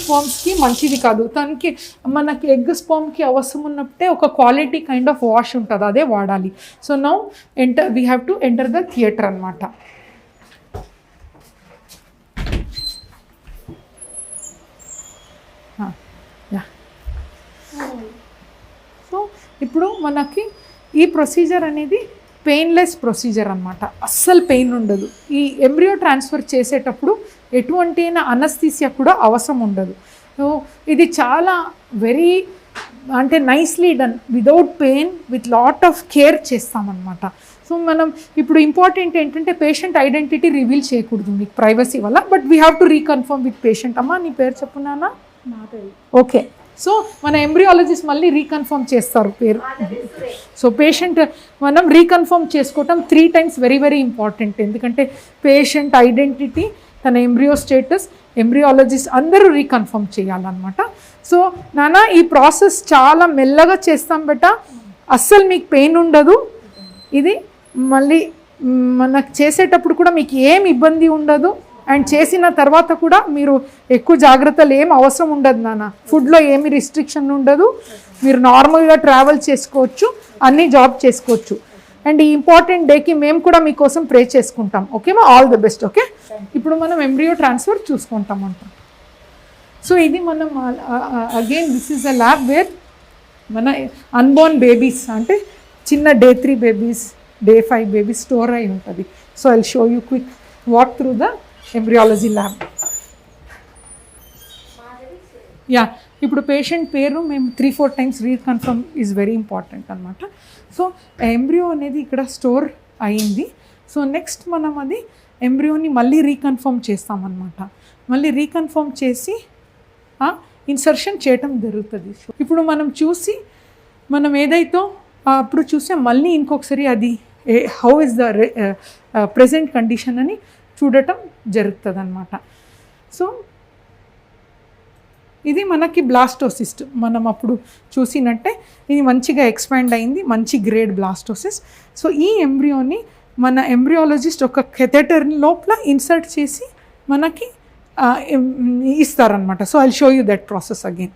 స్పర్మ్స్కి మంచిది కాదు. తనకి మనకి ఎగ్ స్పర్మ్కి అవసరం ఉన్నప్పుడే ఒక క్వాలిటీ కైండ్ ఆఫ్ వాష్ ఉంటుంది, అదే వాడాలి. So now we have to enter the theatre అనమాట. సో ఇప్పుడు మనకి ఈ ప్రొసీజర్ అనేది పెయిన్లెస్ ప్రొసీజర్ అనమాట, అస్సలు పెయిన్ ఉండదు. ఈ ఎంబ్రియో ట్రాన్స్ఫర్ చేసేటప్పుడు ఎటువంటి అనస్థీసియా కూడా అవసరం ఉండదు. సో ఇది చాలా వెరీ అంటే nicely done, without pain, with lot of care చేస్తామన్నమాట. సో మనం ఇప్పుడు ఇంపార్టెంట్ ఏంటంటే పేషెంట్ ఐడెంటిటీ రివీల్ చేయకూడదు మీకు ప్రైవసీ వల్ల, but we have to reconfirm with patient. అమ్మా నీ పేరు చెప్పున్నానా? ఓకే. సో మన ఎంబ్రియాలజిస్ట్ మళ్ళీ రీకన్ఫర్మ్ చేస్తారు పేరు. సో పేషెంట్ మనం రీకన్ఫర్మ్ చేసుకోవటం 3 times వెరీ వెరీ ఇంపార్టెంట్. ఎందుకంటే పేషెంట్ ఐడెంటిటీ, తన ఎంబ్రియో స్టేటస్, ఎంబ్రియాలజిస్ట్ అందరూ రీకన్ఫర్మ్ చేయాలన్నమాట. సో నాన్న ఈ ప్రాసెస్ చాలా మెల్లగా చేస్తాం బెట, అస్సలు మీకు పెయిన్ ఉండదు. ఇది మళ్ళీ మనకు చేసేటప్పుడు కూడా మీకు ఏం ఇబ్బంది ఉండదు. అండ్ చేసిన తర్వాత కూడా మీరు ఎక్కువ జాగ్రత్తలు ఏం అవసరం ఉండదు నాన్న. ఫుడ్లో ఏమి రిస్ట్రిక్షన్ ఉండదు, మీరు నార్మల్గా ట్రావెల్ చేసుకోవచ్చు, అన్నీ జాబ్ చేసుకోవచ్చు. అండ్ ఈ ఇంపార్టెంట్ డేకి మేము కూడా మీకోసం ప్రే చేసుకుంటాం. ఓకేమా? All the best. ఓకే, ఇప్పుడు మనం ఎంబ్రియో ట్రాన్స్ఫర్ చూసుకుంటాం అంటాం. సో ఇది మనం again this is a lab where మన అన్బోర్న్ బేబీస్ అంటే చిన్న Day 3 babies, Day 5 babies store అయి ఉంటుంది. So I will show you quick walk through the embryology lab. Yeah, ఇప్పుడు పేషెంట్ పేరు మేము 3-4 times reconfirm is very important అనమాట. So embryo అనేది ఇక్కడ స్టోర్ అయ్యింది. సో నెక్స్ట్ మనం అది ఎంబ్రియోని మళ్ళీ రీకన్ఫర్మ్ చేస్తామన్నమాట. మళ్ళీ రీకన్ఫర్మ్ చేసి ఇన్సర్షన్ చేయటం జరుగుతుంది. ఇప్పుడు మనం చూసి మనం ఏదైతే అప్పుడు చూస్తే మళ్ళీ ఇంకొకసారి అది how is the present condition అని చూడటం జరుగుతుంది అన్నమాట. సో ఇది మనకి బ్లాస్టోసిస్ట్, మనం అప్పుడు చూసినట్టే ఇది మంచిగా ఎక్స్పాండ్ అయింది, మంచి గ్రేడ్ బ్లాస్టోసిస్. సో ఈ ఎంబ్రియోని మన ఎంబ్రియాలజిస్ట్ ఒక కెథెటర్ లోపల ఇన్సర్ట్ చేసి మనకి ఇస్తారనమాట. So I will show you that process again.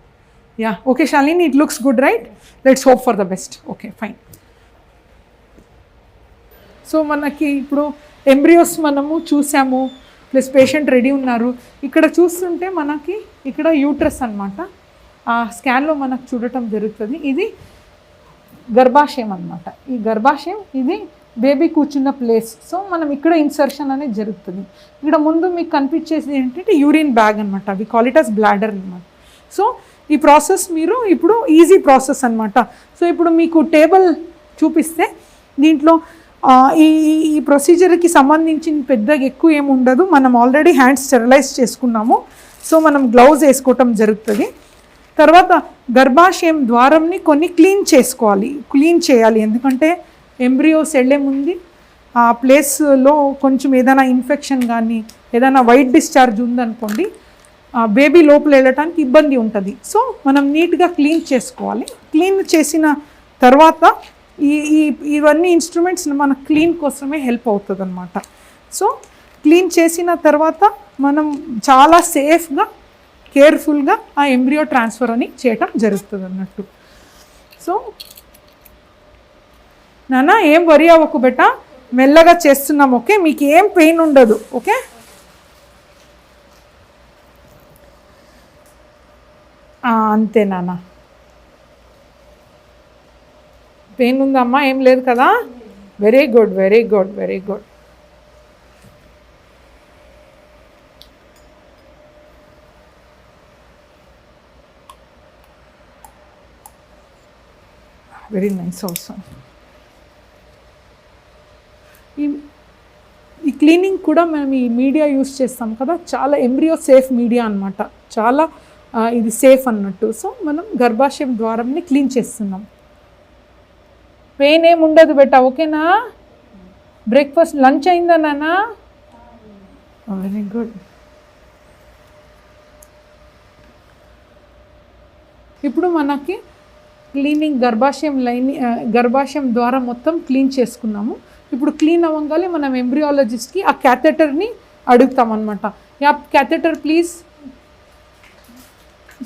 Yeah, okay Shalini, it looks good right? Let's hope for the best. Okay fine. So మనకి ఇప్పుడు ఎంబ్రియోస్ మనము చూసాము, ప్లస్ పేషెంట్ రెడీ ఉన్నారు. ఇక్కడ చూస్తుంటే మనకి ఇక్కడ యూట్రస్ అనమాట, ఆ స్కాన్లో మనకు చూడటం జరుగుతుంది. ఇది గర్భాశయం అనమాట. ఈ గర్భాశయం ఇది బేబీ కూర్చున్న ప్లేస్. సో మనం ఇక్కడ ఇన్సర్షన్ అనేది జరుగుతుంది. ఇక్కడ ముందు మీకు కనిపించేది ఏంటంటే యూరిన్ బ్యాగ్ అనమాట, we call it as bladder అనమాట. సో ఈ ప్రాసెస్ మీరు ఇప్పుడు ఈజీ ప్రాసెస్ అనమాట. సో ఇప్పుడు మీకు టేబుల్ చూపిస్తే దీంట్లో ఈ ప్రొసీజర్కి సంబంధించిన పెద్దగా ఎక్కువ ఏమి ఉండదు. మనం ఆల్రెడీ హ్యాండ్స్ స్టెరిలైజ్ చేసుకున్నాము. సో మనం గ్లౌజ్ వేసుకోవటం జరుగుతుంది. తర్వాత గర్భాశయం ద్వారంని కొన్ని క్లీన్ చేయాలి. ఎందుకంటే ఎంబ్రియోస్ వెళ్ళే ముందు ఆ ప్లేస్లో కొంచెం ఏదైనా ఇన్ఫెక్షన్ కానీ ఏదైనా వైట్ డిశ్చార్జ్ ఉందనుకోండి, బేబీ లోపల వెళ్ళటానికి ఇబ్బంది ఉంటుంది. సో మనం నీట్గా క్లీన్ చేసుకోవాలి. క్లీన్ చేసిన తర్వాత ఇవన్నీ ఇన్స్ట్రుమెంట్స్ మన క్లీన్ కోసమే హెల్ప్ అవుతుంది అనమాట. సో క్లీన్ చేసిన తర్వాత మనం చాలా సేఫ్గా, కేర్ఫుల్గా ఆ ఎంబ్రియో ట్రాన్స్ఫర్ అని చేయటం జరుగుతుంది అన్నట్టు. సో నాన్న ఏం వరి అవ్వకు బెట, మెల్లగా చేస్తున్నాం. ఓకే, మీకు ఏం పెయిన్ ఉండదు. ఓకే, అంతే నాన్న. పెయిన్ ఉందమ్మా? ఏం లేదు కదా? Very good, very good, very good. Very nice also. ఈ క్లీనింగ్ కూడా మనం ఈ మీడియా యూస్ చేస్తాం కదా, చాలా ఎంబ్రియో సేఫ్ మీడియా అనమాట, చాలా ఇది సేఫ్ అన్నట్టు. సో మనం గర్భాశయం ద్వారంని క్లీన్ చేస్తున్నాం. పెయిన్ ఏమి ఉండదు బెట. ఓకేనా? బ్రేక్ఫాస్ట్ లంచ్ అయిందా నాన్న? Very good. ఇప్పుడు మనకి క్లీనింగ్ గర్భాశయం ద్వారా మొత్తం క్లీన్ చేసుకున్నాము. ఇప్పుడు క్లీన్ అవ్వగానే మనం ఎంబ్రియాలజిస్ట్కి ఆ క్యాథెటర్ని అడుగుతామన్నమాట. Yeah, catheter please.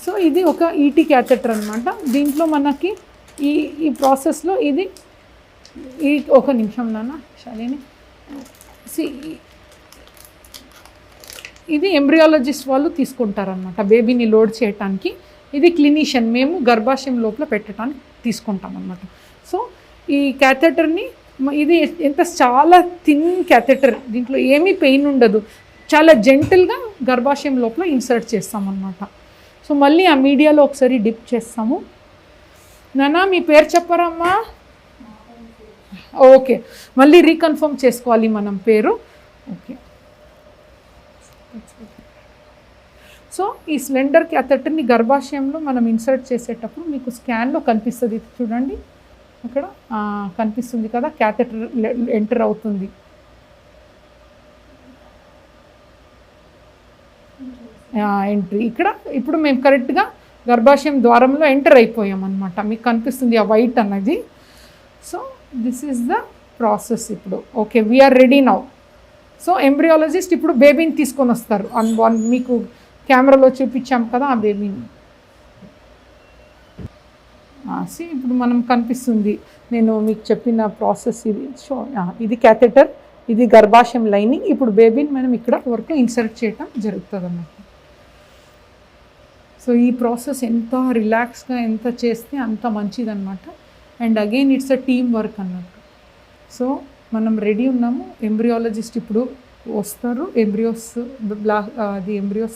సో ఇది ఒక ఈటీ క్యాథెటర్ అనమాట. దీంట్లో మనకి ఈ ప్రాసెస్లో ఇది ఒక నిమిషం నాన్న శాలిని, ఇది ఎంబ్రియాలజిస్ట్ వాళ్ళు తీసుకుంటారనమాట బేబీని లోడ్ చేయటానికి. ఇది క్లినిషియన్, మేము గర్భాశయం లోపల పెట్టడానికి తీసుకుంటాం అనమాట. సో ఈ క్యాథెటర్ని ఇది చాలా థిన్ క్యాథెటర్, దీంట్లో ఏమీ పెయిన్ ఉండదు, చాలా జెంటిల్గా గర్భాశయం లోపల ఇన్సర్ట్ చేస్తామన్నమాట. సో మళ్ళీ ఆ మీడియాలో ఒకసారి డిప్ చేస్తాము. నానా మీ పేరు చెప్పరమ్మా? ఓకే, మళ్ళీ రీకన్ఫర్మ్ చేసుకోవాలి మనం పేరు. ఓకే, సో ఈ సిలిండర్ క్యాథెటర్ని గర్భాశయంలో మనం ఇన్సర్ట్ చేసేటప్పుడు మీకు స్కాన్లో కనిపిస్తుంది, చూడండి అక్కడ కనిపిస్తుంది కదా, క్యాథెటర్ ఎంటర్ అవుతుంది. ఎంట్రీ ఇక్కడ. ఇప్పుడు మేము కరెక్ట్గా గర్భాశయం ద్వారంలో ఎంటర్ అయిపోయాం అనమాట. మీకు కనిపిస్తుంది ఆ వైట్ అన్నది. So this is the process ఇప్పుడు. Okay, we're ready now. So embryologist ఇప్పుడు బేబీని తీసుకొని వస్తారు. మీకు కెమెరాలో చూపించాం కదా ఆ బేబీని. ఇప్పుడు మనం కనిపిస్తుంది, నేను మీకు చెప్పిన ప్రాసెస్ ఇది. సో ఇది క్యాథెటర్, ఇది గర్భాశయం లైనింగ్. ఇప్పుడు బేబీని మనం ఇక్కడ వరకు ఇన్సర్ట్ చేయటం జరుగుతుంది అన్నమాట. సో ఈ ప్రాసెస్ ఎంత రిలాక్స్గా ఎంత చేస్తే అంత మంచిదన్నమాట. And again it's a team work అన్నట్టు. సో మనం రెడీ ఉన్నాము, ఎంబ్రియాలజిస్ట్ ఇప్పుడు వస్తారు, ఎంబ్రియోస్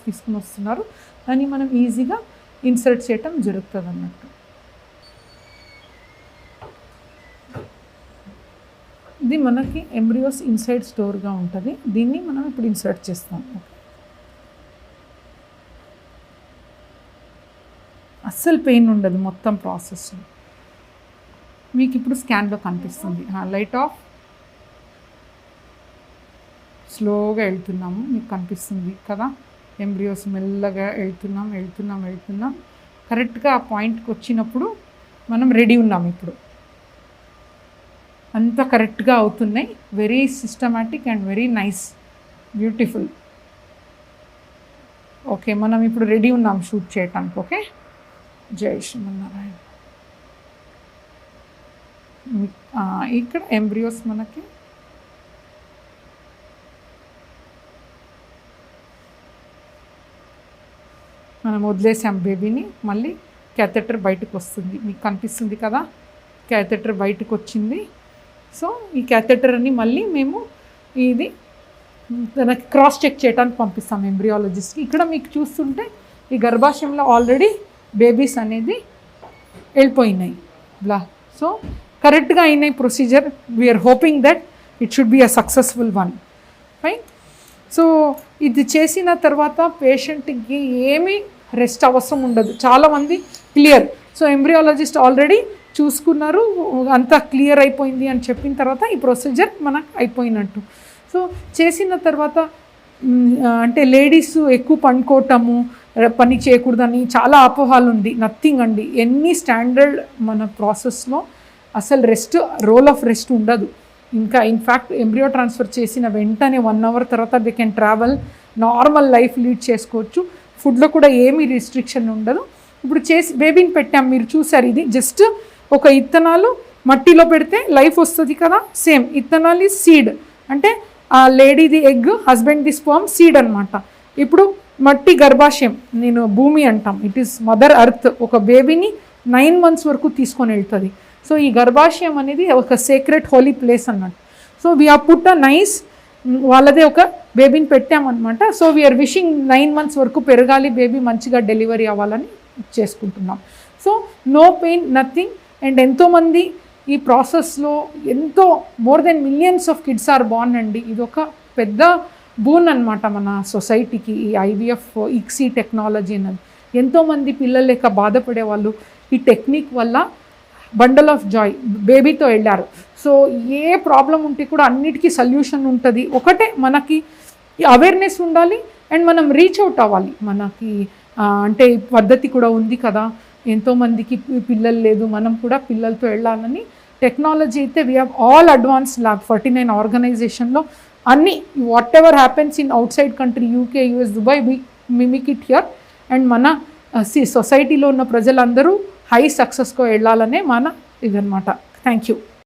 తీసుకుని వస్తున్నారు, అని మనం ఈజీగా ఇన్సర్ట్ చేయటం జరుగుతుంది అన్నట్టు. ఇది మనకి ఎంబ్రియోస్ ఇన్సైడ్ స్టోర్గా ఉంటుంది, దీన్ని మనం ఇప్పుడు ఇన్సర్ట్ చేస్తాం. అస్సలు పెయిన్ ఉండదు మొత్తం ప్రాసెస్. మీకు ఇప్పుడు స్కాన్లో కనిపిస్తుంది. లైట్ ఆఫ్, స్లోగా వెళ్తున్నాము, మీకు కనిపిస్తుంది కదా, ఎంబ్రియోస్ మెల్లగా వెళ్తున్నాం. కరెక్ట్గా ఆ పాయింట్కి వచ్చినప్పుడు మనం రెడీ ఉన్నాం. ఇప్పుడు అంతా కరెక్ట్గా అవుతున్నాయి. Very systematic and very nice, beautiful. Okay, మనం ఇప్పుడు రెడీ ఉన్నాం షూట్ చేయటానికి. ఓకే, జై శ్రీమన్నారాయణ. ఇక్కడ ఎంబ్రియోస్ మనకి మనం వదిలేసాం బేబీని. మళ్ళీ క్యాథెటర్ బయటకు వస్తుంది, మీకు కనిపిస్తుంది కదా, క్యాథెటర్ బయటకు వచ్చింది. సో ఈ క్యాథెటర్ని మళ్ళీ మేము ఇది దానికి క్రాస్ చెక్ చేయడానికి పంపిస్తాం ఎంబ్రియాలజిస్ట్కి. ఇక్కడ మీకు చూస్తుంటే ఈ గర్భాశయంలో ఆల్రెడీ బేబీస్ అనేది వెళ్ళిపోయినాయి. సో కరెక్ట్గా అయినాయి procedure. We're hoping that it should be a successful one. Fine. So ఇది చేసిన తర్వాత పేషెంట్కి ఏమీ రెస్ట్ అవసరం ఉండదు, చాలామంది క్లియర్. సో ఎంబ్రియాలజిస్ట్ ఆల్రెడీ చూసుకున్నారు, అంతా క్లియర్ అయిపోయింది అని చెప్పిన తర్వాత ఈ ప్రొసీజర్ మనకు అయిపోయినట్టు. సో చేసిన తర్వాత అంటే లేడీస్ ఎక్కువ పండుకోవటము, పని చేయకూడదని చాలా అపోహాలు ఉంది. నథింగ్ అండి, ఎన్ని స్టాండర్డ్ మన ప్రాసెస్లో అసలు రోల్ ఆఫ్ రెస్ట్ ఉండదు. ఇంకా ఇన్ఫ్యాక్ట్ ఎంబ్రియో ట్రాన్స్ఫర్ చేసిన వెంటనే 1 hour తర్వాత they can travel, normal life lead చేసుకోవచ్చు. ఫుడ్లో కూడా ఏమీ రిస్ట్రిక్షన్ ఉండదు. ఇప్పుడు బేబీని పెట్టాం, మీరు చూసారు. ఇది జస్ట్ ఒక ఇత్తనాలు మట్టిలో పెడితే లైఫ్ వస్తుంది కదా, సేమ్ ఇత్తనాలు సీడ్, అంటే ఆ లేడీది ఎగ్, హస్బెండ్ది స్పర్మ్, సీడ్ అనమాట. ఇప్పుడు మట్టి గర్భాశయం, నేను భూమి అంటాం, ఇట్ ఈస్ మదర్ అర్త్. ఒక బేబీని 9 months వరకు తీసుకొని వెళ్తుంది. సో ఈ గర్భాశయం అనేది ఒక సీక్రెట్ హోలీ ప్లేస్ అన్నట్టు. So we're put a nice, వాళ్ళదే ఒక బేబీని పెట్టామన్నమాట. సో వీఆర్ విషింగ్ 9 months వరకు పెరగాలి, బేబీ మంచిగా డెలివరీ అవ్వాలని చేసుకుంటున్నాం. So no pain, nothing. And ఎంతోమంది ఈ ప్రాసెస్లో more than millions of kids are born అండి. ఇది ఒక పెద్ద బూన్ అనమాట మన సొసైటీకి, ఈ ఐవీఎఫ్ ఇక్సీ టెక్నాలజీ అన్నది. ఎంతోమంది పిల్లలు లేక బాధపడే వాళ్ళు ఈ టెక్నిక్ వల్ల బండల్ ఆఫ్ జాయ్ బేబీతో వెళ్ళారు. సో ఏ ప్రాబ్లం ఉంటే కూడా అన్నిటికీ సొల్యూషన్ ఉంటుంది. ఒకటే మనకి అవేర్నెస్ ఉండాలి అండ్ మనం రీచ్ అవుట్ అవ్వాలి. మనకి అంటే పద్ధతి కూడా ఉంది కదా, ఎంతోమందికి పిల్లలు లేదు, మనం కూడా పిల్లలతో వెళ్ళాలని టెక్నాలజీ అయితే we have all advance lab 49 ఆర్గనైజేషన్లో అన్నీ whatever happens in outside country, UK, US, Dubai, we mimic it here. And మన సొసైటీలో ఉన్న ప్రజలందరూ హై సక్సెస్కో వెళ్ళాలనే మన ఇదనమాట. Thank you.